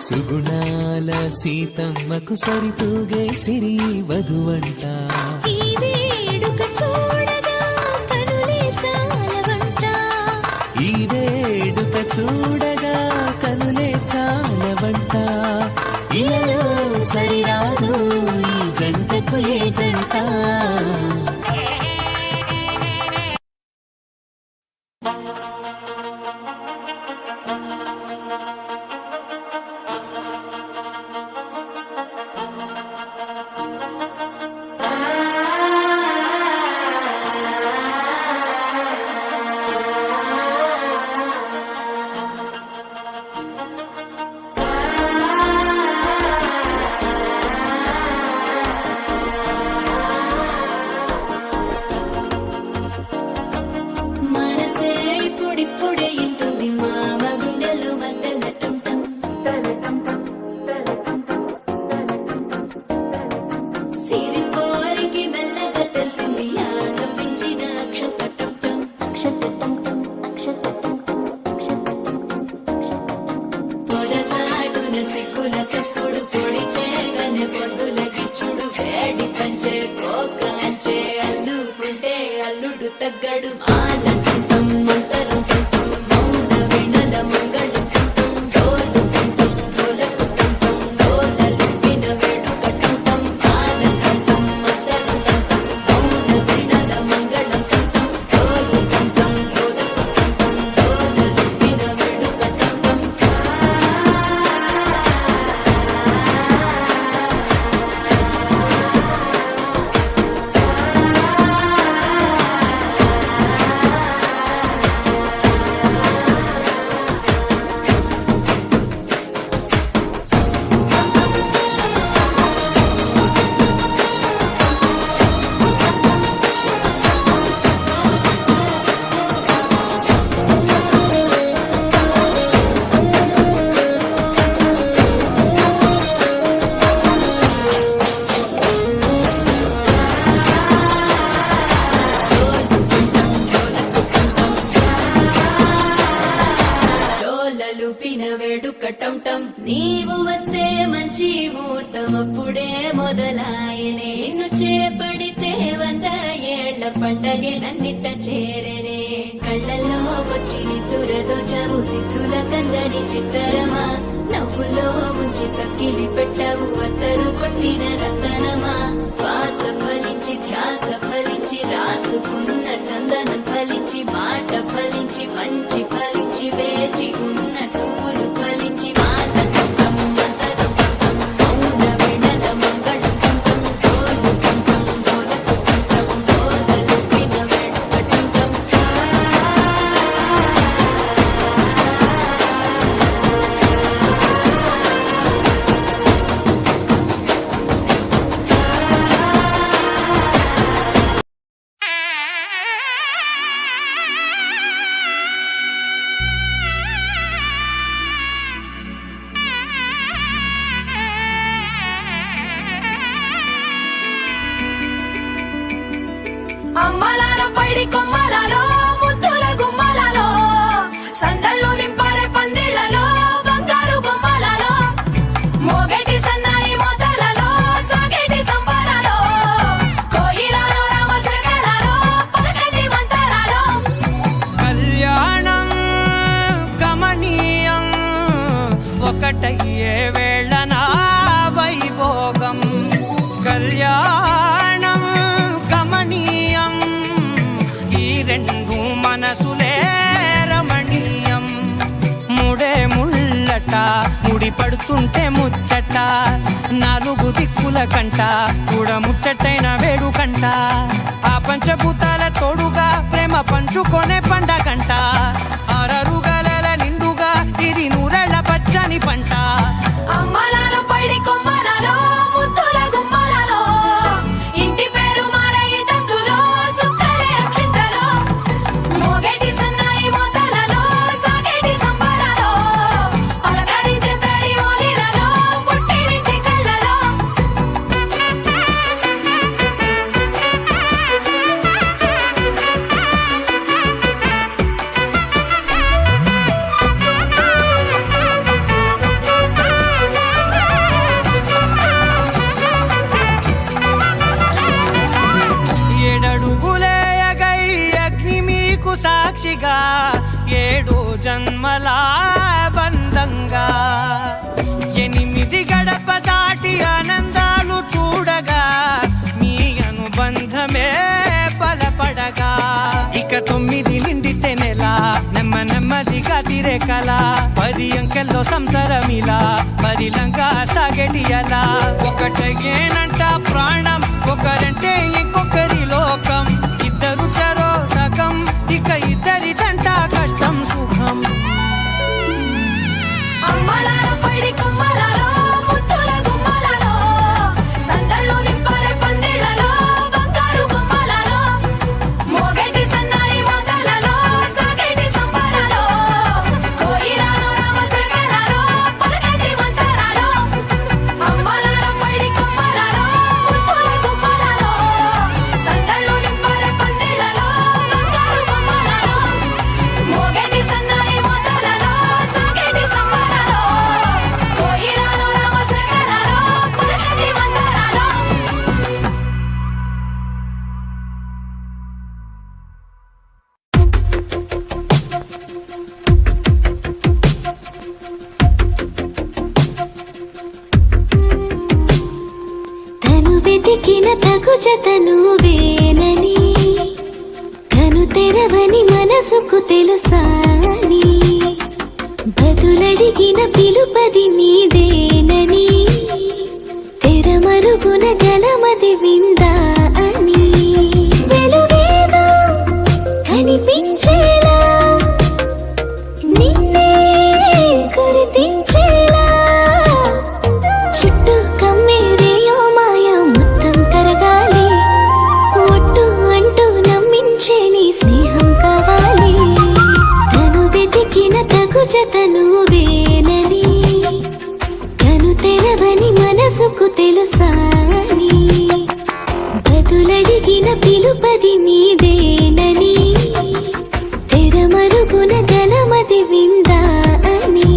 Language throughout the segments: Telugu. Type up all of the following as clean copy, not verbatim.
సుగుణాల సీతమ్మకు సరితూగే సిరి వధువంట. ఈ వేడుక చూడగా కనులే చాలవంట. ఈ వేడుక చూడగా కనులే చాలవంట. ఇలలో సరిరాదు ఈ జంటకు ఏ జంట. అల్లుడు తగ్గడు ఆలంటం మంతరం కంటం మౌన వినల మంగళం కంటం డోలు కంటం డోలకు కంటం డోలలు విన వేడుక కంటం ఆలంటం మంతరం కంటం మౌన వినల మంగళం కంటం డోలు కంటం డోలకు కంటం డోలలు విన వేడుక కంటం. వేడుకటంటం నీవు వస్తే మంచి ముహూర్తం అప్పుడే మొదలాయనే. నిన్ను చేపడితే 100 ఏళ్ల పండగే నన్నిట్ట చేరనే. కళ్ళల్లో వచ్చి నిద్దురదో చవు సిద్ధుల కందని చిత్తరమా. నవ్వులో ఉంచి చక్కిలి పెట్టవు అత్తరు కొట్టిన రతనమా. శ్వాస ఫలించి ధ్యాస ఫలించి రాసుకున్న చందనం ఫలించి మాట ఫలించి మంచి ఫలించి వేచి ఉన్న చూపులు ఫలించి మాల కంటం మంతరం కంటం మౌన వినల మంగళం కంటం డోలు కంటం డోలకు కంటం డోలలు విన వేడుక కంటం. అమ్మలాలో పైడి కొమ్మలలో ముద్దుల గుమ్మలలో సందళ్ళు నింపారే పందిళ్లలో బంగారు బొమ్మలలో మోగేటి సన్నాయి మోతలలో సాగేటి సంబరాలో కోయిలలో రామసగలలో పలకటి మంతరాలో. కళ్యాణం గమనీయం ఒకటయ్యే వేళనా వైభోగం. కళ్యాణం గమనీయం ఈ రెండు మనసులే రమణీయం. ముడే ముళ్ళట ముడి పడుతుంటే ముచ్చట 4 దిక్కుల కంట చూడ ముచ్చటైన వేడుకంట. ఆ పంచభూతాల తోడుగా ప్రేమ పంచుకొనే పండగంట. అరరుగల నిండుగా ఇది 100 ఏళ్ల పచ్చని పంట. అమ్మలాలో పైడి కొమ్మలలో ముద్దుల గుమ్మలలో ఇంటి పేరు మారయి తంతులో చుక్కలే అక్షింతలో మోగేటి సన్నాయి మోతలలో సాగేటి సంబరాలో అలకరించే తడి ఓలిలలో పుట్టినింటి కళ్ళలో. సాక్షిగా 7 జన్మల బంధంగా 8 గడప దాటి ఆనందాలు చూడగా మీ అనుబంధమే బలపడగా ఇక 9 నిండితే నెల నెమ్మదిగా తిరే కల 10 అంకెల్లో సంసారమిలా పరిలంగా సాగటియలా ఒకటేనంట ప్రాణం ఒకరంటే ఇంకొకరి లోకం ఇద్దరు చరో సగం ఇక ఇద్దరిదంట కష్టం సుఖం అమ్మలాలో పడి కొమ్మలాలో ముత్తుల గుమ్మలాలో సందళ్ళు నింపారే పందిళ్ళలో బంగారు బొమ్మలాలో మోగేటి సన్నాయి మోతలలో సాగేటి సంబరాలో కోయిలాలో రామశేఖరాలో పలకేటి మంతరాలో అమ్మలాలో పడి కొమ్మలాలో ముత్తుల గుమ్మలాలో సందళ్ళు నింపారే పందిళ్ళలో బంగారు బొమ్మలాలో మోగేటి సన్నాయి మోతలలో సాగేటి సంబరాలో కోయిలాలో రామశేఖరాలో పలకేటి మంతరాలో తను వెతికిన తగు జతను వేనని తను తెరవని మనసుకు తెలుసాని బదులడిగిన పిలుపది నీదేనని తెరమరుగున గలమది విందా అని వెలుగేదో కనిపించేలా నిన్నే గుర్తించేలా చుట్టూ కమ్మేరేయో మాయా మొత్తం కరగాలి ఒట్టు అంటూ నమ్మించే నీ స్నేహం కావాలి తను వెతికిన తగు జతను వేనని తను తెరవని మనసుకు తెలుసాని బదులడిగిన పిలుపది నీదేనని తెరమరుగున గలమది విందా అని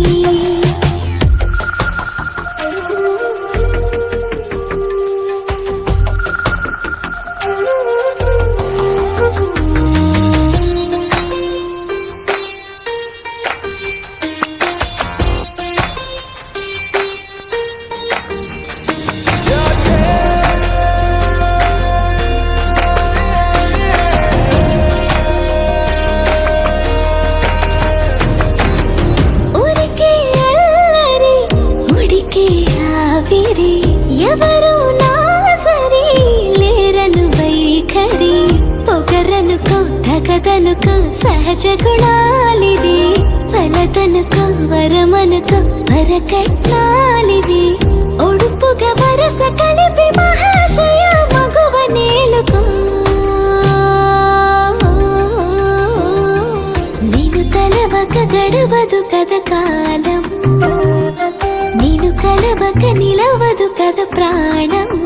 ఊరికే అల్లరి ఉడికే ఆవిరి ఎవరు నా సరి లేరను వైఖరి పొగరనుకో తగదనుకో సహజ గుణాలివి ఫలదనుకో వరమనుకో వరకట్నాలివి ఒడుపుగా వరస కలిపి మహాశయ మగువ నేలుకో నేను తలవక గడవదు కద కాలము నేను కలవక నిలవదు కద ప్రాణము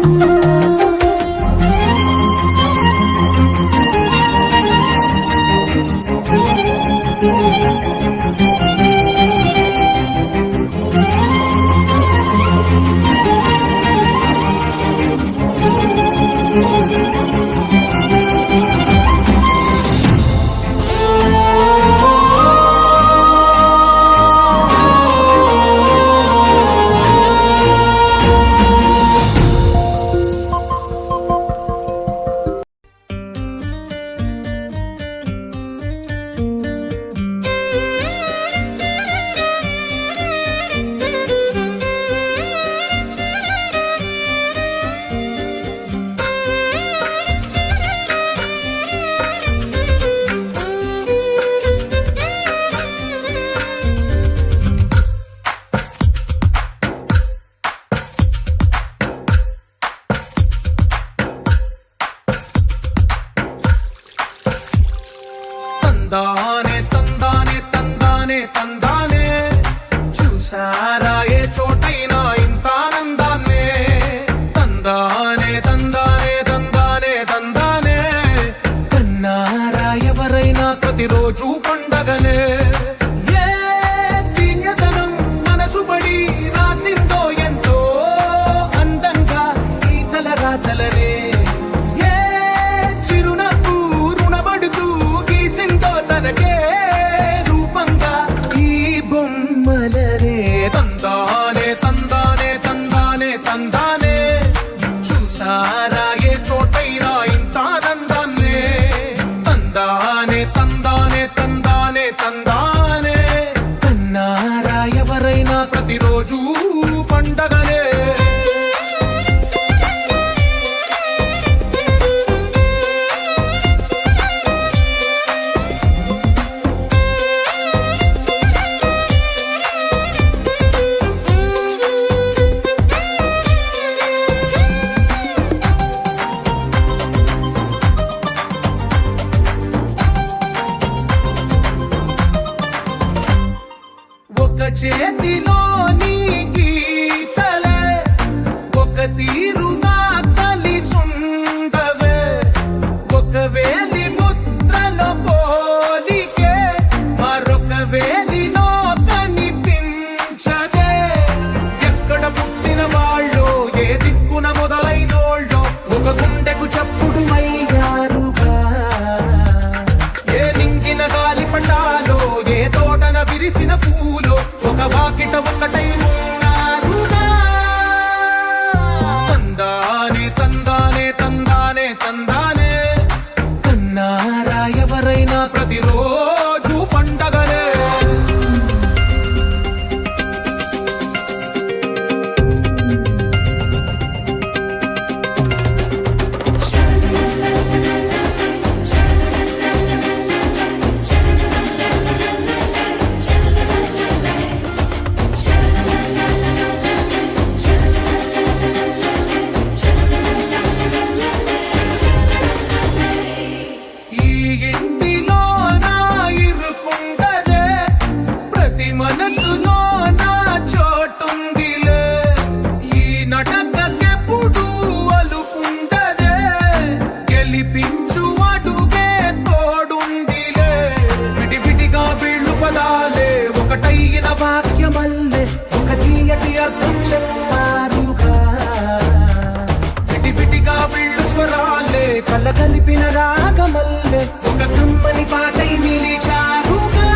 తందానే తందానే తందానే తందానే చూసారా ఏ చోటైనా ఇంత ఆనందాన్నే తందానే తందానే తందానే తందానే కన్నారా ఎవరైనా ప్రతిరోజు పండగనే ఏ తీయదనం మనసు పడి రాసిందో ఎంతో అందంగా ఈ తలరాతలనే ఏ చిరునవ్వు రుణపడుతూ గీసిందో తనకే తందానే తందానే కన్నారా ఎవరైనా ప్రతిరోజు పండగనే ఒక చేతిలోని గీతలే ఒక తీరుగా కలిసుండవే ఒక వేలి ముద్రల పోలికే మరొక వేలిలో కనిపించదే ఎక్కడ పుట్టిన వాళ్ళు ఏ దిక్కున మొదలైనోళ్ళో ఒక గుండెకు చప్పుడు అయ్యారుగా ఏ నింగిన గాలి పటాలో ఏ తోటన విరిసిన పూలో ఒక వాకిట ఒకటై ఉన్నారుగా తందానే తందానే తందానే తందానే కన్నారా ఎవరైనా ప్రతిరోజు పండగనే ఈ ఇంటిలో నా ఇరుకుండదే ప్రతి మనసులో నా చోటుందిలే ఈ నటకెప్పుడు అలుపుండదే గెలిపించు అడుగే తోడుందిలే విడివిడిగా వీళ్ళు పదాలే ఒకటైన వాక్యమల్లే ఒక తీయటి అర్థం చెప్పారుగా విడివిడిగా వీళ్ళు స్వరాలే కలగలిపిన రాగమల్లే ఒక కమ్మని పాటై నిలిచారుగా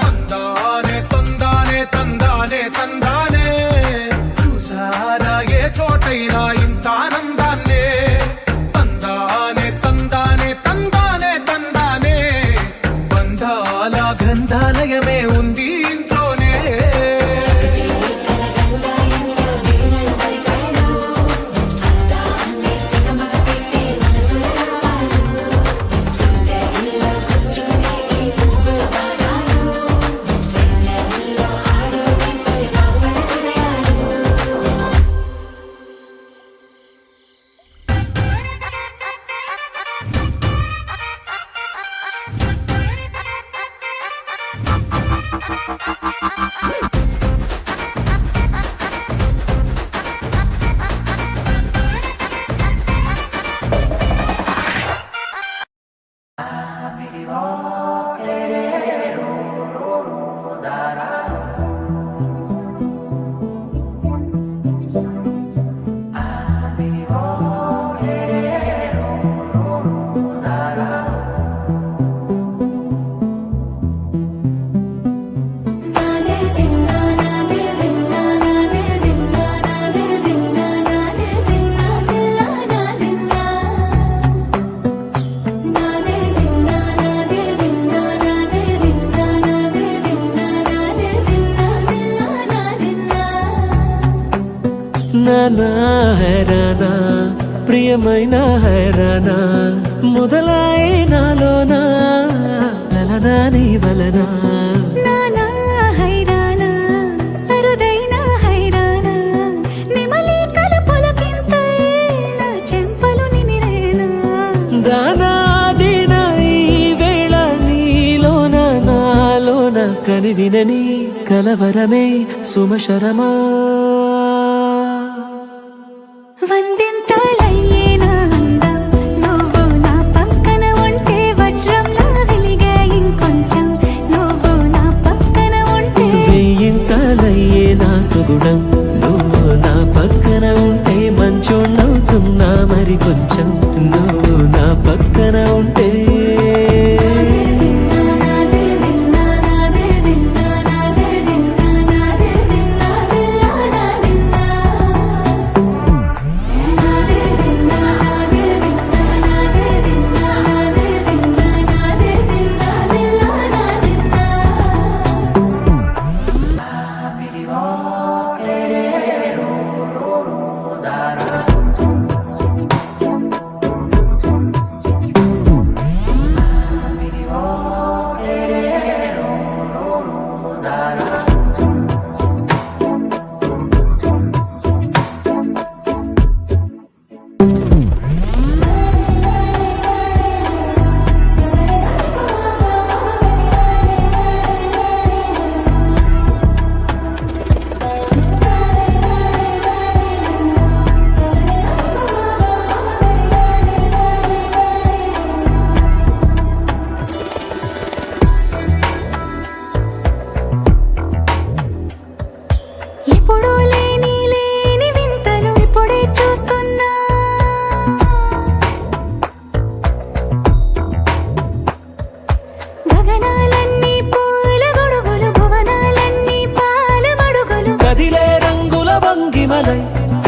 తందానే తందానే తందానే తందానే చూసారా ఏ చోటైనా ఇంత ఆనందాన్నే తందానే తందానే తందానే తందానే బంధాల గ్రంథాలయమే ఉంది ఇంట్లోనే నానా హైరానా ప్రియమైన హైరానా మొదలాయి నాలోనా లలనా నీ వలనా నానా హైరానా అరుదైన హైరానా నిమలి కలుపులకింతై నా చెంపలు నిమిరేనా దానాదిన ఈ వేళ నీలోన నాలోన కనివినని కలవరమే సుమశరమా వందింతలయ్యే నా అందం నువ్వు నా పక్కన ఉంటే వజ్రంలా వెలిగే ఇంకొంచెం నువ్వు నా పక్కన ఉంటే వెయ్యింతలయ్యే నా సుగుణం నువ్వు నా పక్కన ఉంటే మంచోణ్ణవుతున్నా మరి కొంచెం నువ్వు నా పక్కన ఉంటే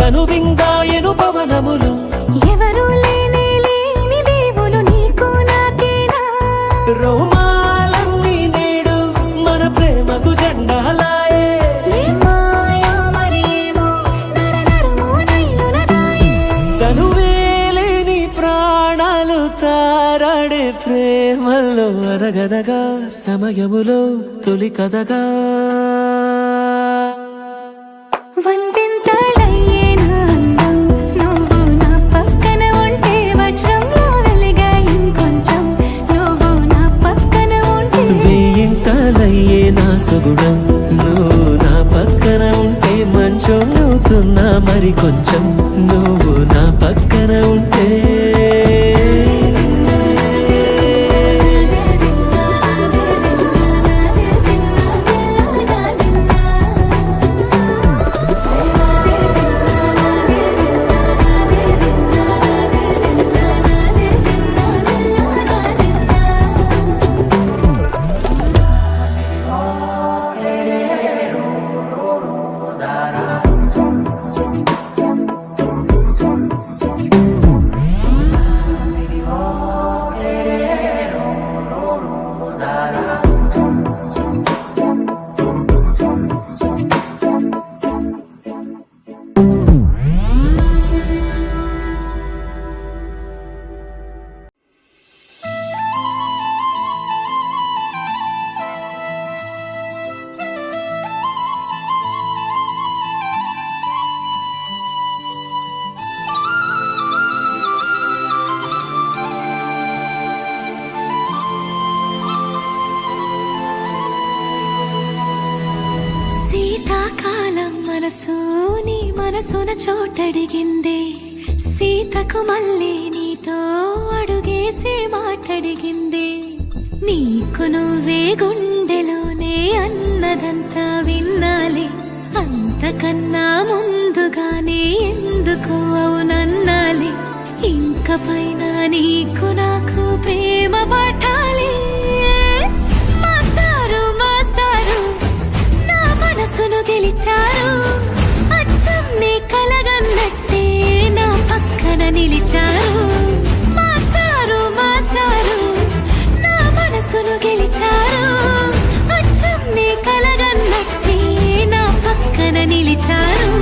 కనువిందాయను పవనములు ఎవరు లేని దేవులు నీకు నాకేనా రోమాలన్నీ నేడు మన ప్రేమకు జెండాలాయే ఏ మాయో మరి ఏమో నరనరమో నైలునదాయే తనువేలేని ప్రాణాలు తారాడే ప్రేమల్లో అనగనగా సమయములో తొలి కథగా వందింతలయ్యే నా అందం నువ్వు నా పక్కన ఉంటే వజ్రంలా వెలిగే ఇంకొంచెం నువ్వు నా పక్కన ఉంటే వేయింతలయ్యే నా సుగుణం నువ్వు నా పక్కన ఉంటే మంచోళ్ళవుతున్నా మరి కొంచెం నువ్వు నా పక్కన ఉంటే శీతాకాలం మనసు నీ మనసున చోటడిగిందే సీతకు మళ్ళీ నీతో అడుగేసి మాటడిగిందే నీకు నువ్వే గుండెలోనే అన్నదంతా విన్నాలే అంతకన్నా ముందుగానే ఎందుకు అవునన్నాలే ఇంక పైన నీకు నాకు ప్రేమ పాఠాలే మాస్టారు మాస్టారు నా మనసును గెలిచారు అచ్చం నీ కలగన్నట్టే నా పక్కన నిలిచారు మాస్టారు మాస్టారు నా మనసును గెలిచారు అచ్చం నీ కలగన్నట్టే నా పక్కన నిలిచారు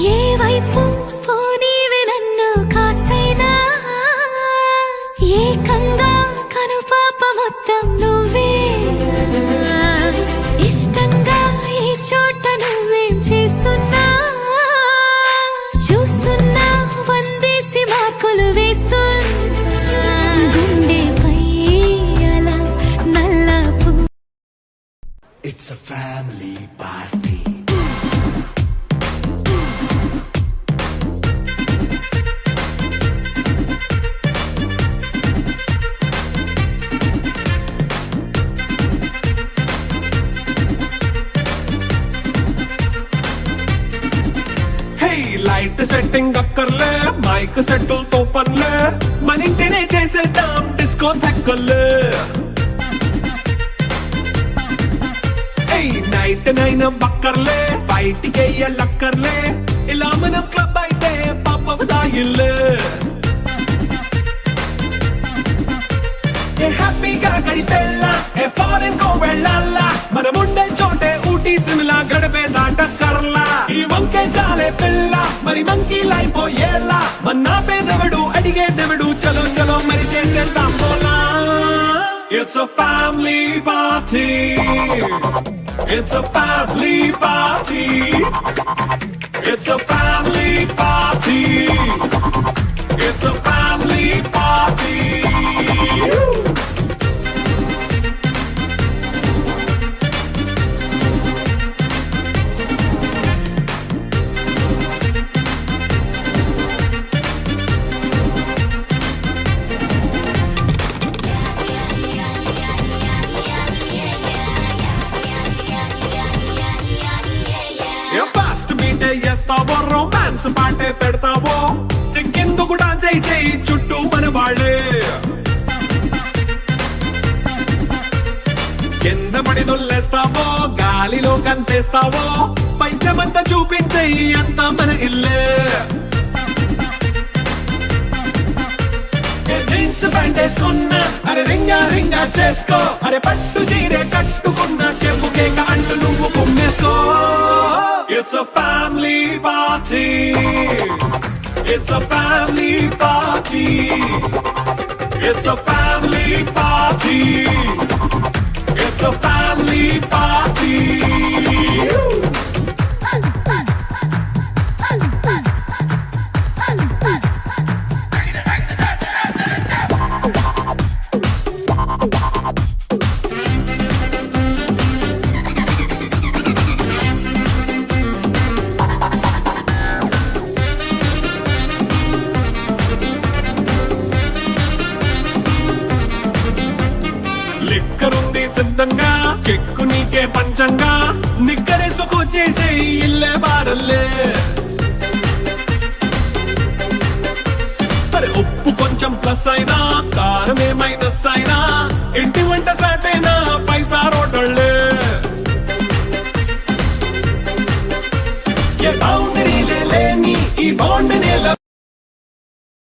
ఏ వైపు పోనీవే నన్ను కాస్తైనా ఏకంగా కనుపాప మొత్తం నువ్వే ఇష్టంగా ఈ చోట నువ్వేం చేస్తున్నా చూస్తున్నా వందేసి మార్కులు వేస్తున్నా గుండెపై అలా నల్లపు It's a family party. Light setting అక్కర్లే మైక్ సెట్టుల్ తో పనులే మన ఇంటినే చేసేద్దాం డిస్కో థెక్కలే నైట్ నైన్ బక్కర్లే బయటికి లక్కర్లే ఇలా మనం క్లబ్ అయితే పాపదాయిల్లే హ్యాపీగా గడిపెళ్ళా ఏ ఫారెన్ కో వెళ్ళాలా మనముండే చోటే ఊటీ సిమ్లా గడిపే దాటక్కర్లా ఈ వంకే చాలే పిల్ల మరి మంకీ లైపోయేలా మన్నా పేదవడు అడిగేదెవడు చలో చలో మరి చేసేద్దాం బోలా It's a family party. It's a family party. It's a family party. It's a family చేస్తావో రొమాన్స్ పాటే పెడతావో సిగ్గెందుకు డాన్స్ అయి చేయి చుట్టూ మన వాళ్ళే కింద పడి దొల్లేస్తావో గాలిలో కంతేస్తావో పైద్యమంతా చూపించేయి అంతా మన ఇల్లే జీన్స్ ప్యాంట్ వేసుకున్నా అరే రింగా రింగా చేసుకో అరే పట్టు చీరే కట్టుకున్నా చెవు కేక అంటూ నువ్వు కుమ్మేసుకో it's a family party it's a family party it's a family party it's a family party లిక్కరుంది సిద్ధంగా కెక్కు నీకే పంచంగా నిక్కరేసుకొచ్చేసే ఇల్లే బారల్లే మరి ఉప్పు కొంచెం ప్లస్ అయినా కారమే మైనస్ అయినా ఇంటి వంట సాటైనా